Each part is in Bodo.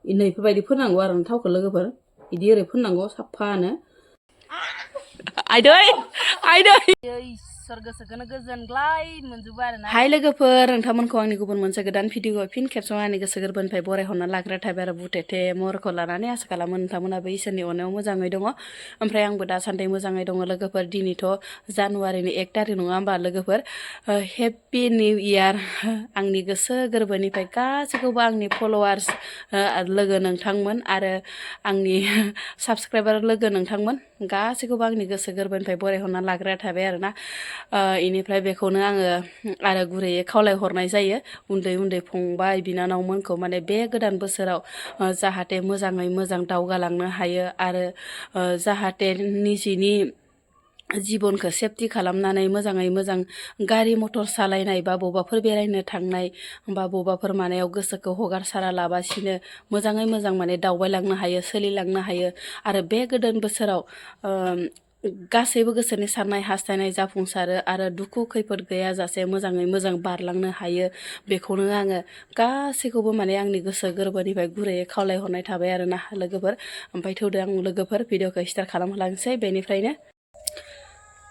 नैफोरबायदि फोननांगौ आरो थावखौ लोगोफोर इदि ओरै फोननांगौ साफानो आइदै इसोर गोसोखौनो गोजोनग्लाय मोनजोबो आरोना हाय लोगोफोर नोंथांमोनखौ आंनि गुबुन मोनसे गोदान भिडिअ फिन खेबसंनानै गोसो गोरबोनिफ्राय बरायहरना लाग्रा थाबाय आरो बुथेथे महरखौ लानानै आसा खालामो नोंथांमोनाबो इसोरनि अननायाव मोजाङै दङ ओमफ्राय आंबो दासान्दि मोजाङै दङ लोगोफोर दिनैथ' जानुवारिनि 1 तारिख नङा होमबा लोगोफोर हेपि निउ इयार आंनि गोसो गोरबोनिफ्राय गासैखौबो आंनि फलोवार्स लोगो नोंथांमोन आरो आंनि साबसक्राइबार लोगो नोंथांमोन गासैखौबो आंनि गोसो गोरबोनिफ्राय बरायहरना लाग्रा थाबाय आरोना इनिफ्राय बेखौनो आङो आरो गुरैयै खावलायहरनाय जायो उन्दै उन्दै फंबाय बिनानावमोनखौ माने बे गोदान बोसोराव जाहाथे मोजाङै मोजां दावगालांनो हायो आरो जाहाथे निजिनि जिबनखौ सेफटि खालामनानै मोजाङै मोजां गारि मटर सालायनाय बा बबाफोर बेरायनो थांनाय बा बबाफोर मानायाव गोसोखौ हगारसारा लाबासिनो मोजाङै मोजां माने दावबायलांनो हायो सोलिलांनो हायो आरो बे गोदान बोसोराव गासैबो गोसोनि साननाय हास्थायनाय जाफुंसारो आरो दुखु खैफोद गैयाजासे मोजाङै मोजां बारलांनो हायो बेखौनो आङो गासैखौबो माने आंनि गोसो गोरबोनिफ्राय गुरैयै खावलायहरनाय थाबाय आरोना लोगोफोर ओमफ्राय थौदो आं लोगोफोर भिडिअखौ स्टार्ट खालामहोलांसै बेनिफ्रायनो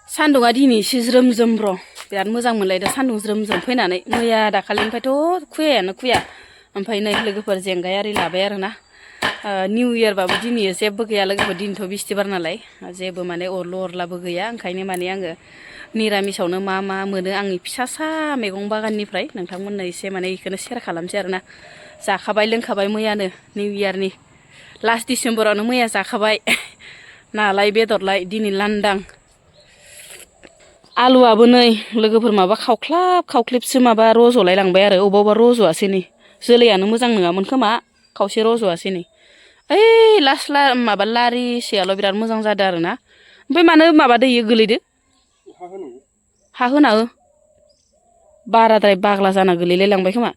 सान्दुङा दिनै एसे ज्रोम ज्रोम र' बिराद मोजां मोनलायदों सान्दुं ज्रोम ज्रोम फैनानै मैया दाखालिनिफ्रायथ' खुयायानो ओमफ्राय नै लोगोफोर जेंगाय आरि लाबाय आरोना निउ इयारबाबो दिनै जेबो गैया लोगोफोर दिनैथ' बिस्थिबार नालाय जेबो माने अरलु अरलाबो गैया ओंखायनो माने आङो निरामिसावनो मा मा मोनो आंनि फिसासा मैगं बागाननिफ्राय नोंथांमोननो एसे माने बेखौनो सेयार खालामसै आरोना जाखाबाय लोंखाबाय मैयानो निउ इयारनि लास्ट डिसेम्बरावनो मैया जाखाबाय नालाय बेदरलाय दिनै लांदां आलुआबो नै लोगोफोर माबा खावख्लेबसो माबा रज'लाय लांबाय आरो अबेबा रज'आसै नै जोलैयानो मोजां नङामोन खोमा खावसे रज'आसै नै ओइ माबा लारिसेयाल' बिराद मोजां जादों आरोना ओमफ्राय मानो माबादो इयो गोलैदो हा होना हो बाराद्राय बाग्ला जाना गोलैलाय लांबाय खोमा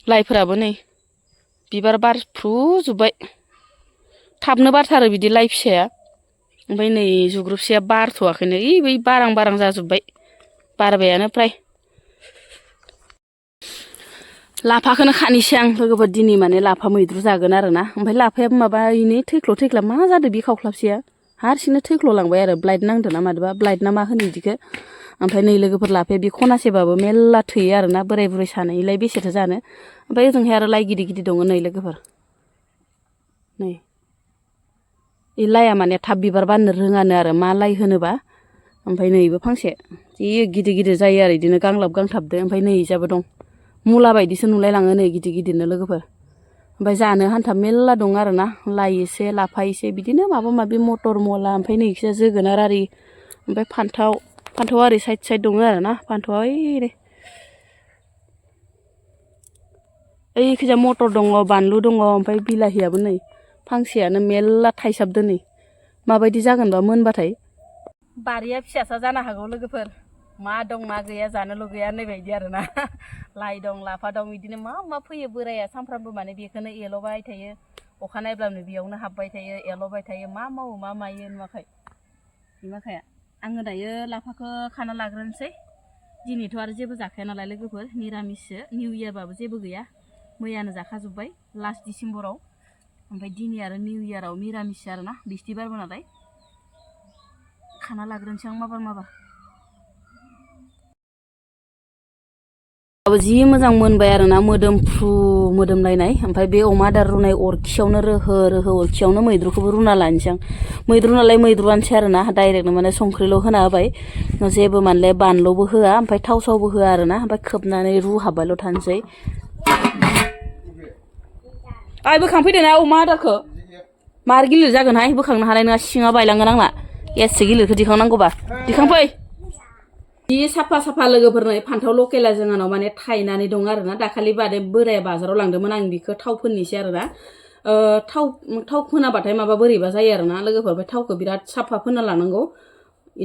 लाइफोराबो नै बिबार बारफ्रुजोब्बाय थाबनो बारथारो बिदि लाइ फिसाया ओमफ्राय नै जुग्रुबसेया बारथ'वाखैनो बै बारां जाजोब्बाय बारबायानो फ्राय लाफाखौनो खानोसै आं लोगोफोर दिनै माने लाफा मैद्रु जागोन आरोना ओमफ्राय लाफायाबो माबा इनै थैख्ला मा जादों बे खावख्लाबसेया हारसिंनो थैख्ल'लांबाय आरो ब्लाइट नांदो ना मादोबा ब्लाइट ना मा होनो बिदिखौ ओमफ्राय नै लोगोफोर लाफाया बे खनासेबाबो मेल्ला थैयो आरोना बोराय बुरै सानैलाय बेसेथो जानो ओमफ्राय ओजोंहाय आरो लाइ गिदिर गिदिर दङ नै लोगोफोर नै बे लाइया माने थाब बिबार बारनो रोङानो आरो मा लाइ होनोबा ओमफ्राय नैबो फांसे जि गिदिर गिदिर जायो आरो बिदिनो गांलाब गांथाबदो ओमफ्राय नै इजाबो दं मुला बायदिसो नुलाय लाङो नै गिदिर गिदिरनो लोगोफोर ओमफ्राय जानो हान्था मेल्ला दं आरोना लाइ एसे लाफा एसे बिदिनो माबा माबि मटर मला ओमफ्राय नै इखिजा जोगोनार आरि ओमफ्राय फान्थाव आरि साइड दङ आरोना फान्थावा ओइखिजा मटर दङ बानलु दङ ओमफ्राय बिलाहियाबो नै फांसेयानो मेल्ला थाइसाबदो नै माबायदि जागोनबा मोनबाथाय बारिया फिसासा जानो हागौ लोगोफोर मा दं मा गैया जानो लुगैया होननाय बायदि आरोना लाइ दं लाफा दं बिदिनो मा फैयो बोराया सानफ्रामबो माने बेखौनो एल'बाय थायो अखा नायब्लानो बेयावनो हाबबाय थायो एल'बाय थायो मा मावो मा मायो नुवाखै आङो दायो लाफाखौ खाना लाग्रोनोसै दिनैथ' आरो जेबो जाखाया नालाय लोगोफोर निरामिससो निउ इयारबाबो जेबो गैया मैयानो जाखाजोब्बाय लास्ट डिसेम्बराव ओमफ्राय दिनै आरो निउ इयाराव निरामिससो आरोना बिस्थिबारबो नालाय खाना लाग्रोनोसै आं माबार जि मोजां मोनबाय आरोना मोदोमफ्रु मोदोमलायनाय ओमफ्राय बे अमा आदार रुनाय अरखियावनो रोहो अरखियावनो मैद्रुखौबो रुना लानोसै आं मैद्रु नालाय मैद्रुआनोसै आरोना डाइरेक्टनो माने संख्रिल' होना होबाय जेबो मानले बानलुबो होआ ओमफ्राय थाव सावबो होआ आरोना ओमफ्राय खोबनानै रुहाबबायल' थानोसै आइ बोखांफैदो ना अमा आदारखौ मार गिलिर जागोनहाय बोखांनो हानाय नङा सिङा बायलांगोन आंना एसे गिलिरखौ दिखांनांगौबा दिखांफै जि साफा लोगोफोर नै फान्थाव लकेला जोंहानाव माने थायनानै दं आरोना दाखालि बादे बोराया बाजाराव लांदोंमोन आं बेखौ थाव फोननोसै आरोना थाव फोनाबाथाय माबा बोरैबा जायो आरोना लोगोफोर ओमफ्राय थावखौ बिराद साफा फोनना लानांगौ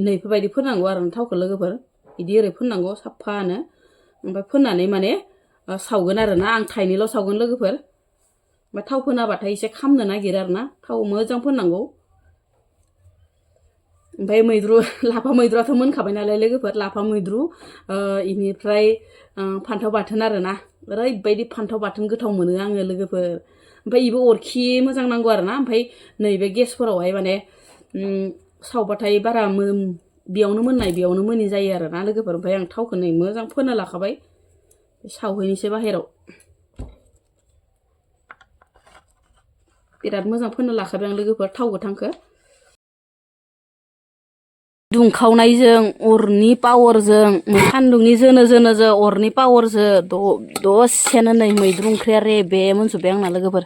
नैफोरबायदि फोननांगौ आरो थावखौ लोगोफोर बिदि ओरै फोननांगौ साफानो ओमफ्राय फोननानै माने सावगोन आरोना आं थाइनैल' सावगोन लोगोफोर ओमफ्राय थाव फोनाबाथाय एसे खामनो नागिरो आरोना थाव मोजां फोननांगौ ओमफ्राय लाफा मैद्रुआथ' मोनखाबाय नालाय लोगोफोर लाफा मैद्रु इनिफ्राय फान्थाव बाथोन आरोना ओरैबायदि फान्थाव बाथोन गोथाव मोनो आङो लोगोफोर ओमफ्राय इबो अरखि मोजां नांगौ आरो ना ओमफ्राय नैबे गेसफोरावहाय माने सावबाथाय बारा बेयावनो मोननाय बेयावनो मोनि जायो आरो ना लोगोफोर ओमफ्राय आं थावखौ नै मोजां फोना लाखाबाय सावहैनोसै बाहेराव बिराद मोजां फोना लाखाबाय आं लोगोफोर थाव गोथांखौ दुंखावनायजों अरनि पावारजों सान्दुंनि जोनो अरनि पावारजों दसेनो नै मैद्रु ओंख्रिया रेबे मोनजोब्बाय आंना लोगोफोर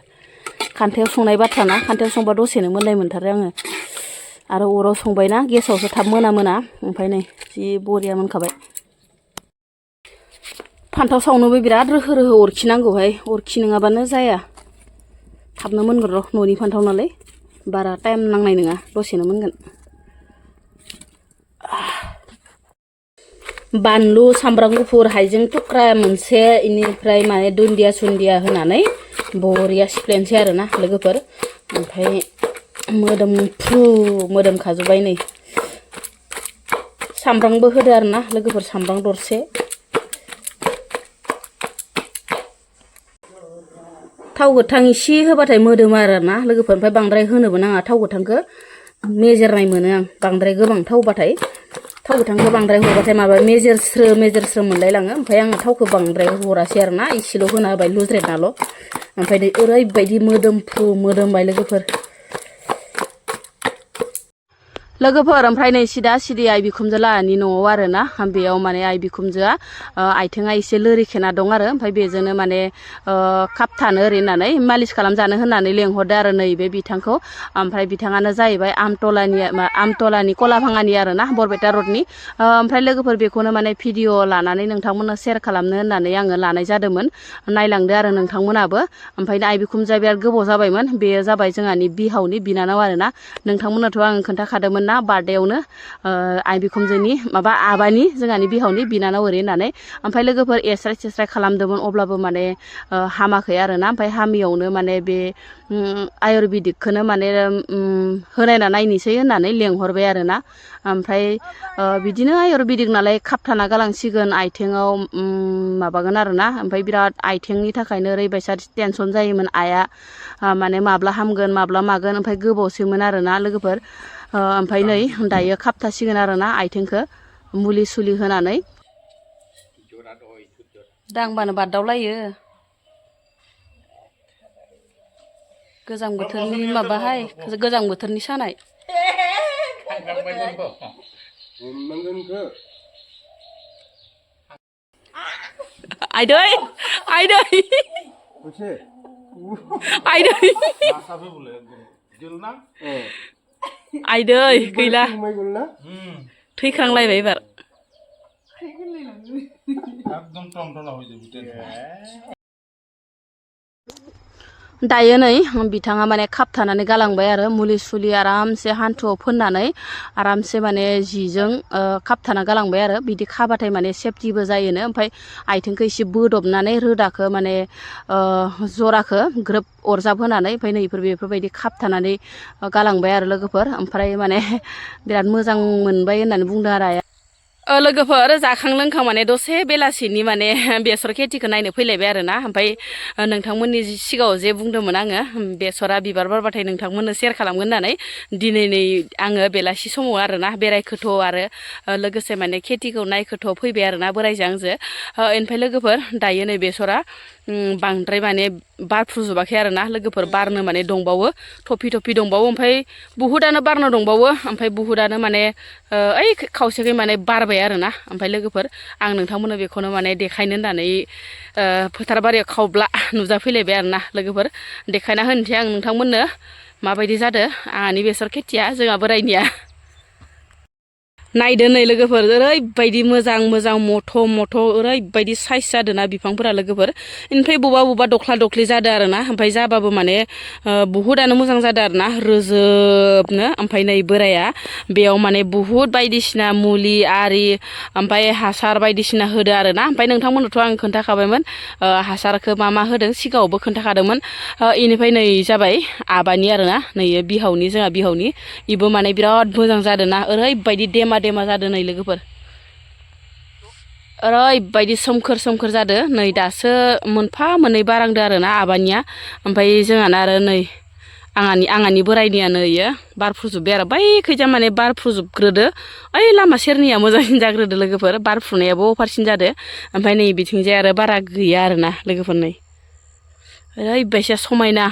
खान्थायाव संनाय बाथ्राना खान्थायाव संबा दसेनो मोननाय मोनथारो आङो आरो अराव संबायना गेसावसो थाब मोना ओमफ्राय नै जि बरिया मोनखाबाय फान्थाव सावनोबो बिराद रोहो रोहो अरखि नांगौहाय अरखि नङाबानो जाया थाबनो मोनगोन र' न'नि फान्थाव नालाय बारा टाइम नांनाय नङा दसेनो मोनगोन बानलु सामब्राम गुफुर हाइजें थुख्रा मोनसे इनिफ्राय माने दुन्दिया सुन्दिया होनानै बरिया सिफ्लेनोसै आरो ना लोगोफोर ओमफ्राय मोदोमफ्रु मोदोमखाजोब्बाय नै सामब्रामबो होदो आरो ना लोगोफोर सामब्राम दरसे थाव गोथां इसे होबाथाय मोदोमो आरो ना लोगोफोर ओमफ्राय बांद्राय होनोबो नाङा थाव गोथांखौ मेजेरनाय मोनो आं बांद्राय गोबां थावबाथाय थाव गोथांखौ बांद्राय हरबाथाय माबा मेजेरस्रो मोनलायलाङो ओमफ्राय आङो थावखौ बांद्राय हरासै आरो ना इसेल' होना होबाय लुज्रेदनाल' ओमफ्राय ओरैबायदि मोदोमफ्रु मोदोमबाय लोगोफोर ओमफ्राय नै सिदा सिदि आइ बिखुमजो लाहानि न'आव आरो ना बेयाव माने आइ बिखुमजोआ आथिङा एसे लोरिखेना दं आरो ओमफ्राय बेजोंनो माने खाबथानो ओरै होननानै मालिस खालामजानो होननानै लेंहरदो आरो नैबे बिथांखौ ओमफ्राय बिथाङानो जाहैबाय आमतलानि कलाभाङानि आरो ना बरपेटा रडनि ओमफ्राय लोगोफोर बेखौनो माने भिडिअ लानानै नोंथांमोननो शेयार खालामनो होननानै आङो लानाय जादोंमोन नायलांदो आरो नोंथांमोनाबो ओमफ्राय आइ बिखुमजोआ बिराद गोबाव जाबायमोन बेयो जाबाय जोंहानि बिहावनि बिनानाव आरो ना नोंथांमोननोथ' आं खोन्थाखादोंमोन ना बार्थडेआवनो आइ बिखुमजोनि माबा आबानि जोंहानि बिहावनि बिनानाव ओरै होननानै ओमफ्राय लोगोफोर एस्राय सेस्राय खालामदोंमोन अब्लाबो माने हामाखै आरो ना ओमफ्राय हामियावनो माने बे आयुर्वेदिकखौनो माने होनायना नायनोसै होननानै लेंहरबाय आरो ना ओमफ्राय बिदिनो आयुर्वेदिक नालाय खाबथाना गालांसिगोन आथिङाव माबागोन आरो ना ओमफ्राय बिराद आथिंनि थाखायनो ओरैबायसा टेनसन जायोमोन आइया माने माब्ला हामगोन माब्ला मागोन ओमफ्राय गोबावसैमोन आरो ना लोगोफोर ओमफ्राय नै दायो खाबथासिगोन आरो ना आथिंखौ मुलि सुलि होनानै दांबानो बारदावलायो गोजां बोथोरनि माबाहाय गोजां बोथोरनि सानाय आइदै आइदै गैला थैखांलायबाय एबार दायो नै बिथाङा माने खाबथानानै गालांबाय आरो मुलि सुलि आरामसे हान्थुआव फोननानै आरामसे माने जिजों खाबथाना गालांबाय आरो बिदि खाबाथाय माने सेफटिबो जायोनो ओमफ्राय आथिंखौ एसे बोदबनानै रोदाखौ माने जराखौ ग्रोब अरजाब होनानै ओमफ्राय नै बेफोरबायदि खाबथानानै गालांबाय आरो लोगोफोर ओमफ्राय माने बिराद मोजां मोनबाय होननानै बुंदों आरो आइया लोगोफोर जाखां लोंखां माने दसे बेलासिनि माने बेसर खेथिखौ नायनो फैलायबाय आरो ना ओमफ्राय नोंथांमोननि सिगाङाव जे बुंदोंमोन आङो बेसरा बिबार बारबाथाय नोंथांमोननो शेयार खालामगोन होननानै दिनै नै आङो बेलासि समाव आरो ना बेरायखोथ' आरो लोगोसे माने खेथिखौ नायखोथ' फैबाय आरो ना बोरायजों आंजो ओमफ्राय लोगोफोर दायो नै बेसरा बांद्राय माने बारफ्रुजोबाखै आरो ना लोगोफोर बारनो माने दंबावो थफि दंबावो ओमफ्राय बुहुदानो बारनो दंबावो ओमफ्राय बुहुदानो माने ओइ खावसेखै माने बारबाय आरो ना ओमफ्राय लोगोफोर आं नोंथांमोननो बेखौनो माने देखायनो होननानै फोथार बारियाव खावब्ला नुजाफैलायबाय आरो ना लोगोफोर देखायना होनोसै आं नोंथांमोननो माबायदि जादों आंहानि बेसर खेथिया जोंहा बोरायनिया नायदो नै लोगोफोर ओरैबायदि मोजां मथ' ओरैबायदि साइज जादों ना बिफांफोरा लोगोफोर ओमफ्राय बबेबा दख्ला दख्लि जादों आरो ना ओमफ्राय जाबाबो माने बुहुदानो मोजां जादों आरो ना रोजोबनो ओमफ्राय नै बोराया बेयाव माने बुहुद बायदिसिना मुलि आरि ओमफ्राय हासार बायदिसिना होदो आरो ना ओमफ्राय नोंथांमोननोथ' आं खोन्थाखाबायमोन हासारखौ मा होदों सिगाङावबो खोन्थाखादोंमोन इनिफ्राय नै जाबाय आबानि आरो ना नै बिहावनि जोंहा बिहावनि इबो माने बिराद मोजां जादों ना ओरैबायदि देमा जादों नै लोगोफोर ओरैबायदि सोमखोर सोमखोर जादो नै दासो मोनफा मोननै बारांदो आरोना आबानिया ओमफ्राय जोंहाना आरो नै आंहानि बोरायनिया नै इयो बारफुजोब्बाय आरो बै खैजा माने बारफुजोबग्रोदो ओइ लामा सेरनिया मोजांसिन जाग्रोदो लोगोफोर बारफुनायाबो अफारसिन जादो ओमफ्राय नै बिथिंजाय आरो बारा गैया आरोना लोगोफोर नै ओरैबायसा समायना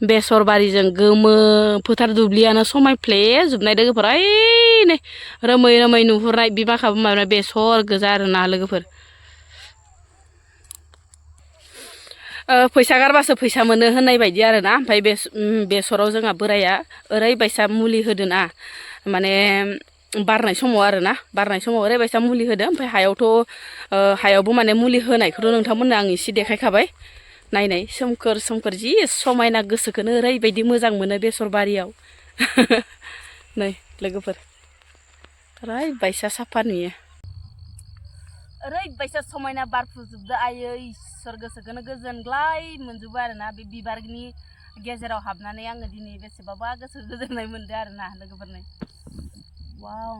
बेसर बारिजों गोमो फोथार दुब्लियानो समायफ्लेजोबनाय लोगोफोर ओइ नै रोमै रोमै नुहुरनाय बिबाखाबो माबा बेसर गोजा आरोना लोगोफोर फैसा गारबासो फैसा मोनो होननाय बायदि आरोना ओमफ्राय बेसराव जोंहा बोराया ओरैबायसा मुलि होदोना माने बारनाय समाव आरोना बारनाय समाव ओरैबायसा मुलि होदो ओमफ्राय हायावबो माने मुलि होनायखौथ' नोंथांमोननो आं एसे देखायखाबाय नायनाय सोमखोर सोमखोर जि समायना गोसोखौनो ओरैबायदि मोजां मोनो बेसर बारियाव नै लोगोफोर ओरैबायसा साफा नुयो ओरैबायसा समायना बारफुजोबदो आयै इसोर गोसोखौनो गोजोनग्लाय मोनजोबो आरोना बे बिबारनि गेजेराव हाबनानै आङो दिनै बेसेबाबा गोसो गोजोननाय मोनदो आरोना लोगोफोरनो वाव